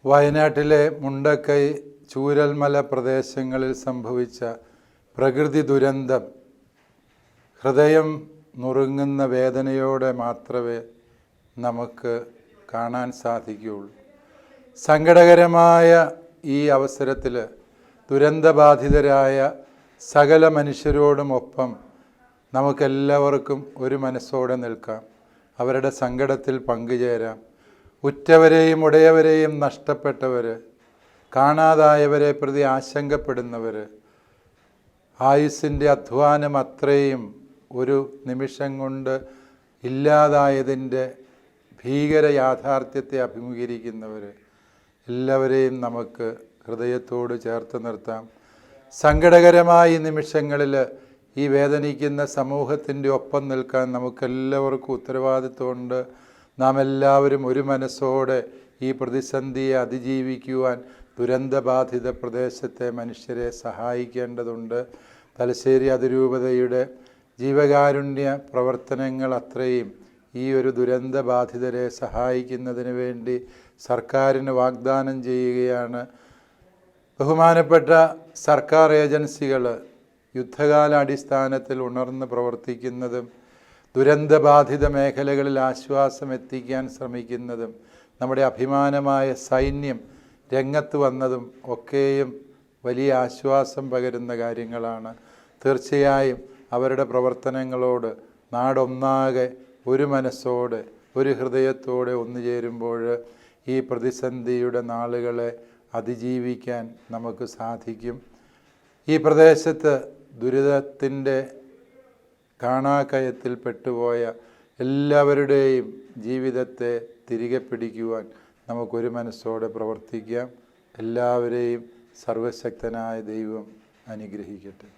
വയനാട്ടിലെ മുണ്ടക്കൈ ചൂരൽമല പ്രദേശങ്ങളിൽ സംഭവിച്ച പ്രകൃതി ദുരന്തം ഹൃദയം നുറുങ്ങുന്ന വേദനയോടെ മാത്രമേ നമുക്ക് കാണാൻ സാധിക്കുകയുള്ളൂ. സങ്കടകരമായ ഈ അവസരത്തിൽ ദുരന്തബാധിതരായ സകല മനുഷ്യരോടുമൊപ്പം നമുക്കെല്ലാവർക്കും ഒരു മനസ്സോടെ നിൽക്കാം. അവരുടെ സങ്കടത്തിൽ പങ്കുചേരാം. ഉറ്റവരെയും ഉടയവരെയും നഷ്ടപ്പെട്ടവർ, കാണാതായവരെ പ്രതി ആശങ്കപ്പെടുന്നവർ, ആയുസ്സിൻ്റെ അധ്വാനം അത്രയും ഒരു നിമിഷം കൊണ്ട് ഇല്ലാതായതിൻ്റെ ഭീകര യാഥാർത്ഥ്യത്തെ അഭിമുഖീകരിക്കുന്നവർ, എല്ലാവരെയും നമുക്ക് ഹൃദയത്തോട് ചേർത്ത് നിർത്താം. സങ്കടകരമായ നിമിഷങ്ങളിൽ ഈ വേദനിക്കുന്ന സമൂഹത്തിൻ്റെ ഒപ്പം നിൽക്കാൻ നമുക്കെല്ലാവർക്കും ഉത്തരവാദിത്വമുണ്ട്. നാം എല്ലാവരും ഒരു മനസ്സോടെ ഈ പ്രതിസന്ധിയെ അതിജീവിക്കുവാൻ ദുരന്തബാധിത പ്രദേശത്തെ മനുഷ്യരെ സഹായിക്കേണ്ടതുണ്ട്. തലശ്ശേരി അതിരൂപതയുടെ ജീവകാരുണ്യ പ്രവർത്തനങ്ങൾ അത്രയും ഈ ഒരു ദുരന്തബാധിതരെ സഹായിക്കുന്നതിന് വേണ്ടി സർക്കാരിന് വാഗ്ദാനം ചെയ്യുകയാണ്. ബഹുമാനപ്പെട്ട സർക്കാർ ഏജൻസികൾ യുദ്ധകാലാടിസ്ഥാനത്തിൽ ഉണർന്ന് പ്രവർത്തിക്കുന്നതും ദുരന്തബാധിത മേഖലകളിൽ ആശ്വാസം എത്തിക്കാൻ ശ്രമിക്കുന്നതും നമ്മുടെ അഭിമാനമായ സൈന്യം രംഗത്ത് വന്നതും ഒക്കെയും വലിയ ആശ്വാസം പകരുന്ന കാര്യങ്ങളാണ്. തീർച്ചയായും അവരുടെ പ്രവർത്തനങ്ങളോട് നാടൊന്നാകെ ഒരു മനസ്സോടെ ഒരു ഹൃദയത്തോടെ ഒന്നുചേരുമ്പോൾ ഈ പ്രതിസന്ധിയുടെ നാളുകളെ അതിജീവിക്കാൻ നമുക്ക് സാധിക്കും. ഈ പ്രദേശത്ത് ദുരിതത്തിൻ്റെ കാണാക്കയത്തിൽ പെട്ടുപോയ എല്ലാവരുടെയും ജീവിതത്തെ തിരികെ പിടിക്കുവാൻ നമുക്കൊരു മനസ്സോടെ പ്രവർത്തിക്കാം. എല്ലാവരെയും സർവശക്തനായ ദൈവം അനുഗ്രഹിക്കട്ടെ.